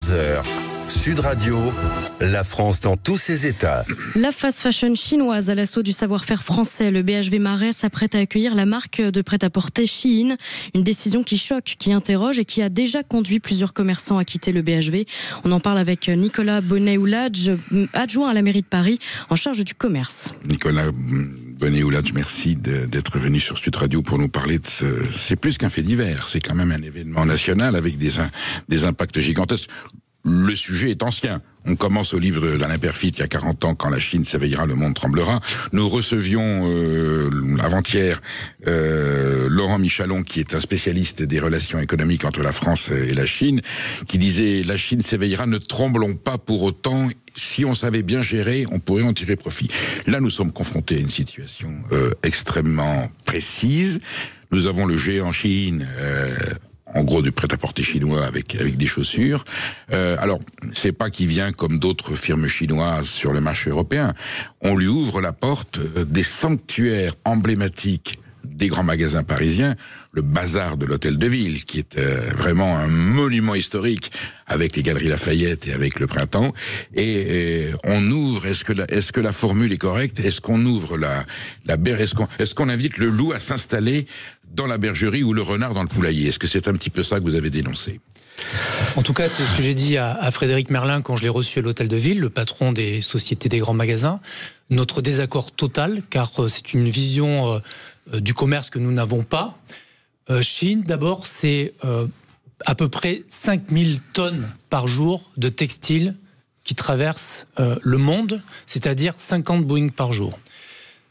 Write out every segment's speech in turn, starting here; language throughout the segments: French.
11h. Sud Radio, la France dans tous ses états. La fast fashion chinoise à l'assaut du savoir-faire français. Le BHV Marais s'apprête à accueillir la marque de prêt-à-porter Shein. Une décision qui choque, qui interroge et qui a déjà conduit plusieurs commerçants à quitter le BHV. On en parle avec Nicolas Bonnet-Ouladj, adjoint à la mairie de Paris, en charge du commerce. Nicolas Bonnet-Ouladj, merci d'être venu sur Sud Radio pour nous parler de c'est plus qu'un fait divers, c'est quand même un événement national avec des impacts gigantesques. Le sujet est ancien. On commence au livre d'Alain Peyrefitte, il y a 40 ans, quand la Chine s'éveillera, le monde tremblera. Nous recevions avant-hier Laurent Michalon, qui est un spécialiste des relations économiques entre la France et la Chine, qui disait « La Chine s'éveillera, ne tremblons pas pour autant. Si on savait bien gérer, on pourrait en tirer profit. » Là, nous sommes confrontés à une situation extrêmement précise. Nous avons le géant Shein, en gros du prêt-à-porter chinois avec des chaussures. Alors, c'est pas qu'il vient comme d'autres firmes chinoises sur le marché européen. On lui ouvre la porte des sanctuaires emblématiques des grands magasins parisiens, le bazar de l'Hôtel de Ville, qui est vraiment un monument historique avec les Galeries Lafayette et avec le Printemps. Et on ouvre, est-ce que la formule est correcte? Est-ce qu'on ouvre est-ce qu'on invite le loup à s'installer dans la bergerie ou le renard dans le poulailler? Est-ce que c'est un petit peu ça que vous avez dénoncé? En tout cas, c'est ce que j'ai dit à Frédéric Merlin quand je l'ai reçu à l'Hôtel de Ville, le patron des sociétés des grands magasins. Notre désaccord total, car c'est une vision du commerce que nous n'avons pas. Shein, d'abord, c'est à peu près 5000 tonnes par jour de textiles qui traversent le monde, c'est-à-dire 50 Boeing par jour.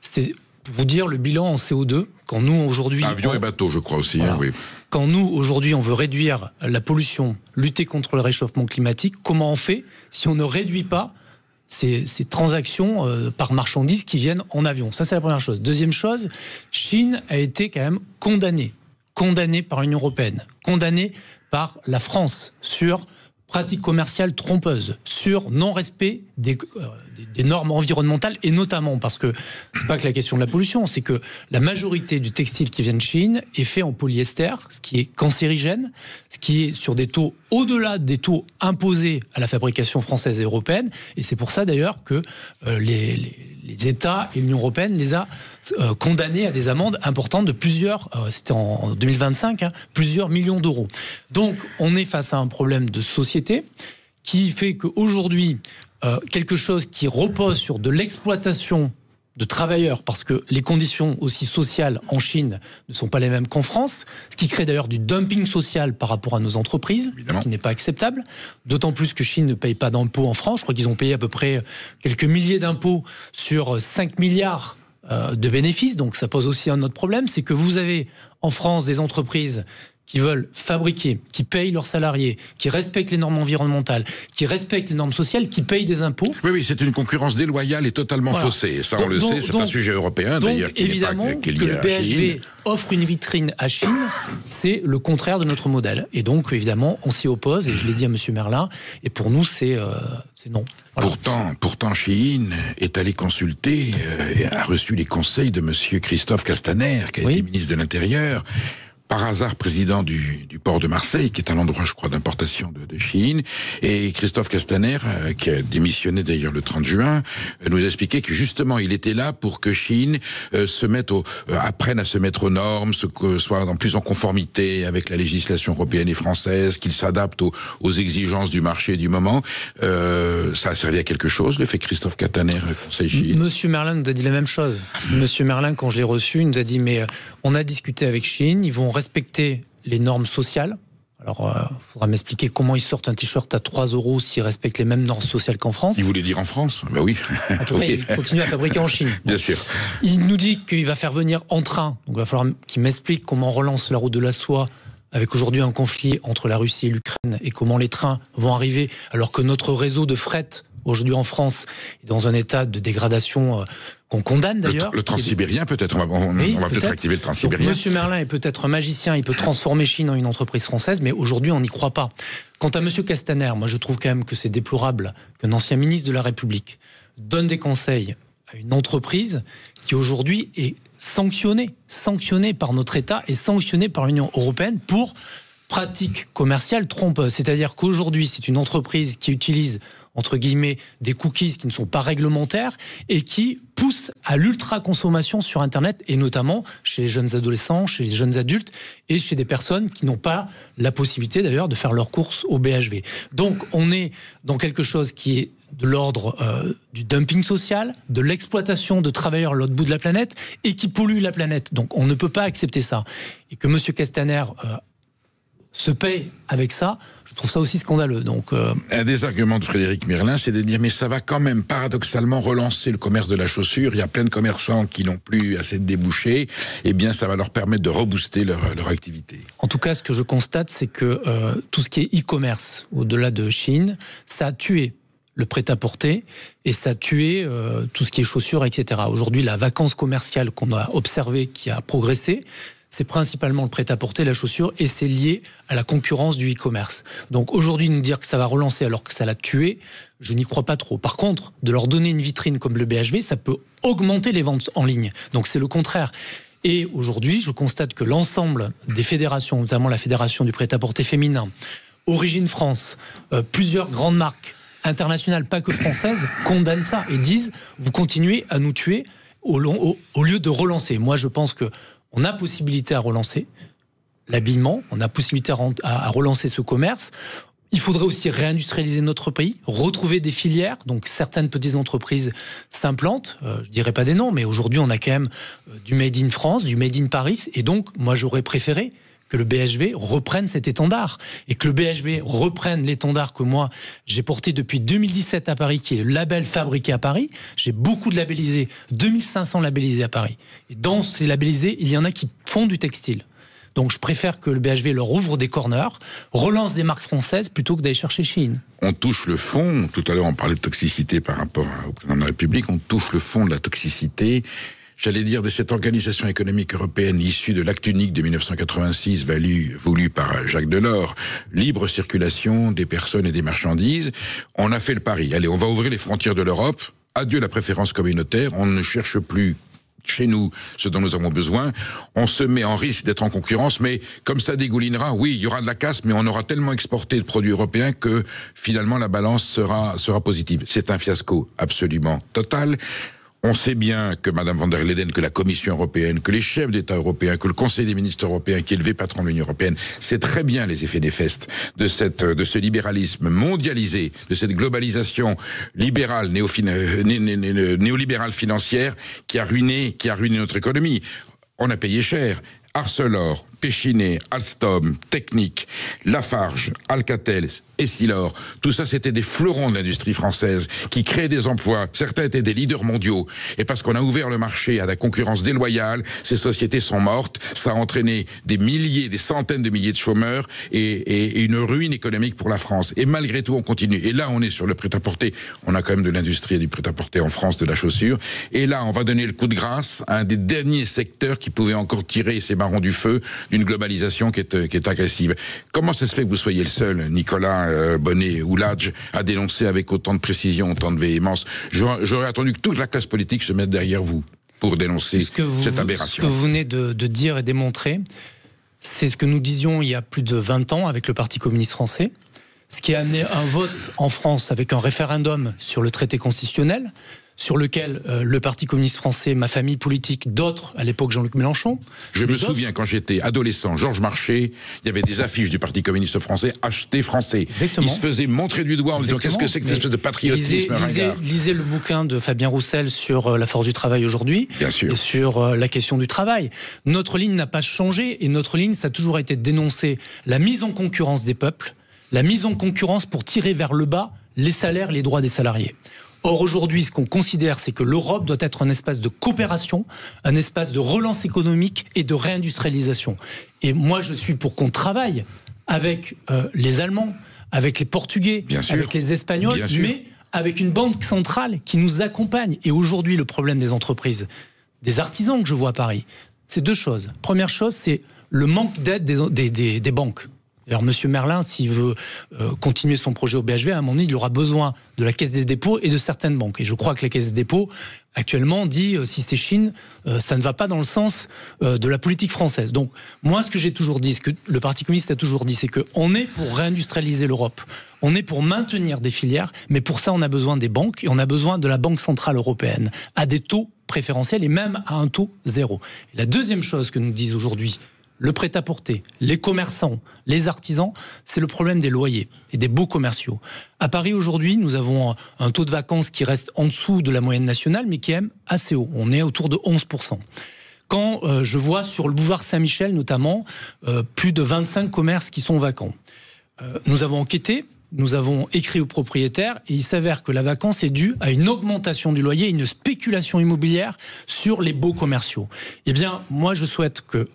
C'est pour vous dire le bilan en CO2, quand nous aujourd'hui... Avions et bateaux, je crois aussi. Voilà. Hein, oui. Quand nous, aujourd'hui, on veut réduire la pollution, lutter contre le réchauffement climatique, comment on fait si on ne réduit pas ces transactions par marchandises qui viennent en avion? Ça, c'est la première chose. Deuxième chose, Shein a été quand même condamnée par l'Union européenne, condamnée par la France sur pratiques commerciales trompeuses, sur non-respect des normes environnementales, et notamment parce que c'est pas que la question de la pollution, c'est que la majorité du textile qui vient de Chine est fait en polyester, ce qui est cancérigène, ce qui est sur des taux au-delà des taux imposés à la fabrication française et européenne, et c'est pour ça d'ailleurs que les États et l'Union européenne les a condamnés à des amendes importantes de plusieurs, c'était en 2025, plusieurs millions d'euros. Donc on est face à un problème de société qui fait qu'aujourd'hui, quelque chose qui repose sur de l'exploitation de travailleurs, parce que les conditions aussi sociales en Chine ne sont pas les mêmes qu'en France, ce qui crée d'ailleurs du dumping social par rapport à nos entreprises, évidemment, ce qui n'est pas acceptable, d'autant plus que Chine ne paye pas d'impôts en France. Je crois qu'ils ont payé à peu près quelques milliers d'impôts sur 5 milliards de bénéfices, donc ça pose aussi un autre problème, c'est que vous avez en France des entreprises qui veulent fabriquer, qui payent leurs salariés, qui respectent les normes environnementales, qui respectent les normes sociales, qui payent des impôts. Oui, c'est une concurrence déloyale et totalement faussée. Ça, on le sait, c'est un sujet européen, d'ailleurs. Donc, évidemment, que le BHV offre une vitrine à Chine, c'est le contraire de notre modèle. Et donc, évidemment, on s'y oppose, et je l'ai dit à M. Merlin, et pour nous, c'est non. Voilà. Pourtant, Shein est allé consulter et a reçu les conseils de M. Christophe Castaner, qui a été ministre de l'Intérieur, par hasard président du port de Marseille, qui est un endroit, je crois, d'importation de Shein. Et Christophe Castaner, qui a démissionné d'ailleurs le 30 juin, nous a expliqué que justement, il était là pour que Shein apprenne à se mettre aux normes, soit plus en conformité avec la législation européenne et française, qu'il s'adapte aux exigences du marché du moment. Ça a servi à quelque chose, le fait que Christophe Castaner conseille Shein? Monsieur Merlin nous a dit la même chose. Monsieur Merlin, quand je l'ai reçu, il nous a dit, mais on a discuté avec Shein, ils vont respecter les normes sociales. Alors, il faudra m'expliquer comment ils sortent un t-shirt à 3 € s'ils respectent les mêmes normes sociales qu'en France. Il voulait dire en France? Ben oui. Après, il continue à fabriquer en Chine. Bien sûr. Il nous dit qu'il va faire venir en train. Donc, il va falloir qu'il m'explique comment on relance la route de la soie avec aujourd'hui un conflit entre la Russie et l'Ukraine, et comment les trains vont arriver alors que notre réseau de fret aujourd'hui en France est dans un état de dégradation qu'on condamne d'ailleurs. Le transsibérien peut-être, on va peut-être activer le transsibérien. Monsieur Merlin est peut-être un magicien, il peut transformer Shein en une entreprise française, mais aujourd'hui on n'y croit pas. Quant à Monsieur Castaner, moi je trouve quand même que c'est déplorable qu'un ancien ministre de la République donne des conseils à une entreprise qui aujourd'hui est sanctionnée par notre État et sanctionnée par l'Union européenne pour pratique commerciale trompeuse. C'est-à-dire qu'aujourd'hui, c'est une entreprise qui utilise, entre guillemets, des cookies qui ne sont pas réglementaires et qui poussent à l'ultra-consommation sur Internet, et notamment chez les jeunes adolescents, chez les jeunes adultes et chez des personnes qui n'ont pas la possibilité d'ailleurs de faire leurs courses au BHV. Donc on est dans quelque chose qui est de l'ordre du dumping social, de l'exploitation de travailleurs à l'autre bout de la planète et qui pollue la planète. Donc on ne peut pas accepter ça. Et que M. Castaner se paye avec ça, je trouve ça aussi scandaleux. Donc, un des arguments de Frédéric Merlin, c'est de dire mais ça va quand même paradoxalement relancer le commerce de la chaussure. Il y a plein de commerçants qui n'ont plus assez de débouchés. Eh bien, ça va leur permettre de rebooster leur activité. En tout cas, ce que je constate, c'est que tout ce qui est e-commerce, au-delà de Chine, ça a tué le prêt-à-porter et ça a tué tout ce qui est chaussures, etc. Aujourd'hui, la vacance commerciale qu'on a observée, qui a progressé, c'est principalement le prêt-à-porter, la chaussure, et c'est lié à la concurrence du e-commerce. Donc aujourd'hui, nous dire que ça va relancer alors que ça l'a tué, je n'y crois pas trop. Par contre, de leur donner une vitrine comme le BHV, ça peut augmenter les ventes en ligne. Donc c'est le contraire. Et aujourd'hui, je constate que l'ensemble des fédérations, notamment la fédération du prêt-à-porter féminin, Origine France, plusieurs grandes marques internationales, pas que françaises, condamnent ça et disent « vous continuez à nous tuer au lieu de relancer ». Moi, je pense que on a possibilité à relancer l'habillement, on a possibilité à relancer ce commerce. Il faudrait aussi réindustrialiser notre pays, retrouver des filières. Donc certaines petites entreprises s'implantent, je dirais pas des noms, mais aujourd'hui on a quand même du Made in France, du Made in Paris. Et donc moi j'aurais préféré que le BHV reprenne cet étendard et que le BHV reprenne l'étendard que moi j'ai porté depuis 2017 à Paris, qui est le label fabriqué à Paris. J'ai beaucoup de labellisés, 2500 labellisés à Paris. Et dans ces labellisés, il y en a qui font du textile. Donc je préfère que le BHV leur ouvre des corners, relance des marques françaises plutôt que d'aller chercher Chine. On touche le fond. Tout à l'heure, on parlait de toxicité par rapport au président de la République. On touche le fond de la toxicité. J'allais dire, de cette organisation économique européenne issue de l'acte unique de 1986, voulu par Jacques Delors, libre circulation des personnes et des marchandises. On a fait le pari. Allez, on va ouvrir les frontières de l'Europe. Adieu la préférence communautaire. On ne cherche plus chez nous ce dont nous avons besoin. On se met en risque d'être en concurrence, mais comme ça dégoulinera, oui, il y aura de la casse, mais on aura tellement exporté de produits européens que finalement la balance sera positive. C'est un fiasco absolument total. On sait bien que Mme von der Leyen, que la Commission européenne, que les chefs d'État européens, que le Conseil des ministres européens, qui est le patron de l'Union européenne, sait très bien les effets néfastes de ce libéralisme mondialisé, de cette globalisation libérale, néolibérale financière qui a ruiné notre économie. On a payé cher. Arcelor, Péchinet, Alstom, Technic, Lafarge, Alcatel, Essilor, tout ça c'était des fleurons de l'industrie française qui créaient des emplois. Certains étaient des leaders mondiaux. Et parce qu'on a ouvert le marché à la concurrence déloyale, ces sociétés sont mortes. Ça a entraîné des milliers, des centaines de milliers de chômeurs et une ruine économique pour la France. Et malgré tout, on continue. Et là, on est sur le prêt-à-porter. On a quand même de l'industrie et du prêt-à-porter en France, de la chaussure. Et là, on va donner le coup de grâce à un des derniers secteurs qui pouvait encore tirer ses barons du feu d'une globalisation qui est agressive. Comment ça se fait que vous soyez le seul, Nicolas Bonnet ou Ladj, à dénoncer avec autant de précision, autant de véhémence? J'aurais attendu que toute la classe politique se mette derrière vous pour dénoncer cette aberration. Ce que vous venez de dire et démontrer, c'est ce que nous disions il y a plus de 20 ans avec le Parti communiste français, ce qui a amené un vote en France avec un référendum sur le traité constitutionnel, sur lequel le Parti communiste français, ma famille politique, d'autres, à l'époque Jean-Luc Mélenchon. Je me souviens quand j'étais adolescent, Georges Marchais, il y avait des affiches du Parti communiste français, acheté français. Exactement. Il se faisait montrer du doigt en disant qu'est-ce que c'est que cette espèce de patriotisme ringard. Lisez le bouquin de Fabien Roussel sur la force du travail aujourd'hui, bien sûr, et sur la question du travail. Notre ligne n'a pas changé et notre ligne, ça a toujours été de dénoncer la mise en concurrence des peuples, la mise en concurrence pour tirer vers le bas les salaires, les droits des salariés. Or, aujourd'hui, ce qu'on considère, c'est que l'Europe doit être un espace de coopération, un espace de relance économique et de réindustrialisation. Et moi, je suis pour qu'on travaille avec les Allemands, avec les Portugais, avec les Espagnols, mais avec une banque centrale qui nous accompagne. Et aujourd'hui, le problème des entreprises, des artisans que je vois à Paris, c'est deux choses. Première chose, c'est le manque d'aide des banques. Alors, M. Merlin, s'il veut continuer son projet au BHV, à un moment donné, il aura besoin de la Caisse des dépôts et de certaines banques. Et je crois que la Caisse des dépôts, actuellement, dit si c'est Chine, ça ne va pas dans le sens de la politique française. Donc, moi, ce que j'ai toujours dit, ce que le Parti communiste a toujours dit, c'est qu'on est pour réindustrialiser l'Europe. On est pour maintenir des filières, mais pour ça, on a besoin des banques et on a besoin de la Banque centrale européenne à des taux préférentiels et même à un taux zéro. Et la deuxième chose que nous disent aujourd'hui le prêt-à-porter, les commerçants, les artisans, c'est le problème des loyers et des baux commerciaux. À Paris, aujourd'hui, nous avons un taux de vacances qui reste en dessous de la moyenne nationale, mais qui est même assez haut. On est autour de 11%. Quand je vois sur le boulevard Saint-Michel, notamment, plus de 25 commerces qui sont vacants. Nous avons enquêté, nous avons écrit aux propriétaires, et il s'avère que la vacance est due à une augmentation du loyer, une spéculation immobilière sur les baux commerciaux. Eh bien, moi, je souhaite que,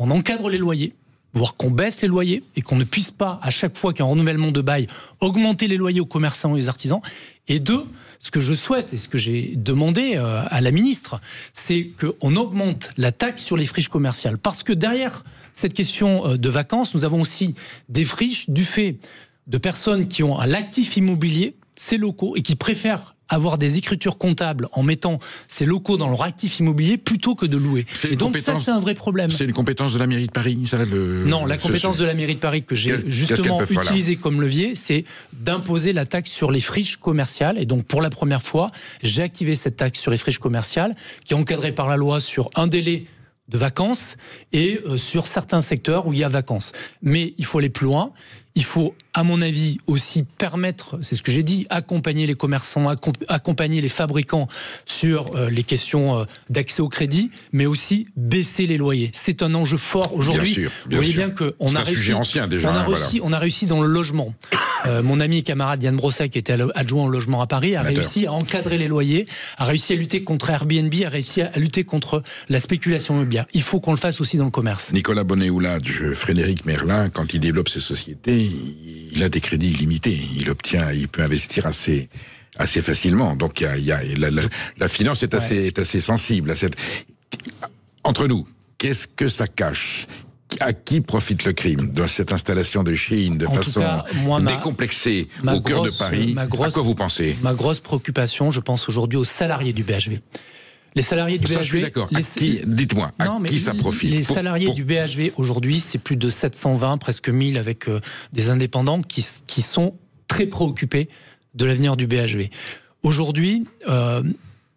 on encadre les loyers, voire qu'on baisse les loyers et qu'on ne puisse pas, à chaque fois qu'il y a un renouvellement de bail, augmenter les loyers aux commerçants et aux artisans. Et 2, ce que je souhaite et ce que j'ai demandé à la ministre, c'est qu'on augmente la taxe sur les friches commerciales. Parce que derrière cette question de vacances, nous avons aussi des friches du fait de personnes qui ont un actif immobilier, ces locaux, et qui préfèrent avoir des écritures comptables en mettant ces locaux dans leur actif immobilier plutôt que de louer. Et donc ça, c'est un vrai problème. C'est une compétence de la mairie de Paris, ça, Non, la compétence de la mairie de Paris que j'ai justement utilisée comme levier, c'est d'imposer la taxe sur les friches commerciales. Et donc pour la première fois, j'ai activé cette taxe sur les friches commerciales qui est encadrée par la loi sur un délai de vacances et sur certains secteurs où il y a vacances. Mais il faut aller plus loin. Il faut, à mon avis, aussi permettre, c'est ce que j'ai dit, accompagner les commerçants, accompagner les fabricants sur les questions d'accès au crédit, mais aussi baisser les loyers. C'est un enjeu fort aujourd'hui. Bien sûr, vous voyez bien qu'on a réussi. C'est un sujet ancien déjà. On a réussi dans le logement. Mon ami et camarade Yann Brossa, qui était adjoint au logement à Paris, a réussi à encadrer les loyers, a réussi à lutter contre Airbnb, a réussi à lutter contre la spéculation immobilière. Il faut qu'on le fasse aussi dans le commerce. Nicolas Bonnet-Houladj, Frédéric Merlin, quand il développe ses sociétés, il a des crédits illimités. Il peut investir assez facilement. Donc la finance est assez sensible à cette. Entre nous, qu'est-ce que ça cache? À qui profite le crime de cette installation de Shein de façon décomplexée au cœur de Paris? À quoi vous pensez? Ma grosse préoccupation, je pense aujourd'hui aux salariés du BHV. Les salariés du BHV. Je suis d'accord. Dites-moi, qui ça profite? Les salariés du BHV aujourd'hui, c'est plus de 720, presque 1000 avec des indépendants qui sont très préoccupés de l'avenir du BHV. Aujourd'hui,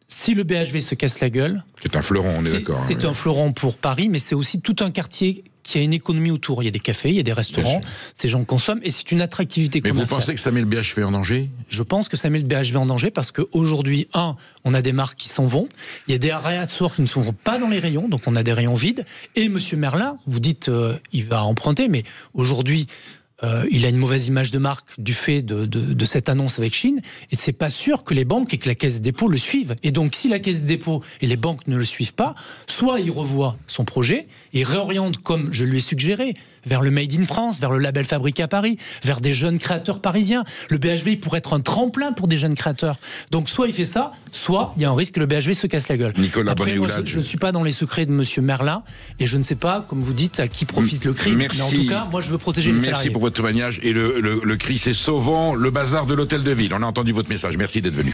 si le BHV se casse la gueule, c'est un fleuron, on est d'accord. C'est un fleuron pour Paris, mais c'est aussi tout un quartier qui a une économie autour. Il y a des cafés, il y a des restaurants, ces gens consomment et c'est une attractivité commerciale. Mais vous pensez que ça met le BHV en danger? Je pense que ça met le BHV en danger parce qu'aujourd'hui, on a des marques qui s'en vont, il y a des réassorts qui ne s'ouvrent pas dans les rayons, donc on a des rayons vides. Et M. Merlin, vous dites il va emprunter, mais aujourd'hui, il a une mauvaise image de marque du fait de cette annonce avec Chine, et c'est pas sûr que les banques et que la Caisse des dépôts le suivent. Et donc, si la Caisse des dépôts et les banques ne le suivent pas, soit il revoit son projet et réoriente, comme je lui ai suggéré, vers le Made in France, vers le label fabriqué à Paris, vers des jeunes créateurs parisiens. Le BHV, il pourrait être un tremplin pour des jeunes créateurs. Donc, soit il fait ça, soit il y a un risque que le BHV se casse la gueule. Nicolas Bonnet-Houladj, je ne suis pas dans les secrets de M. Merlin, et je ne sais pas, comme vous dites, à qui profite le crime. Merci. Mais en tout cas, moi, je veux protéger les salariés. Merci pour votre témoignage. Et le cri, c'est sauvons le bazar de l'hôtel de ville. On a entendu votre message. Merci d'être venu.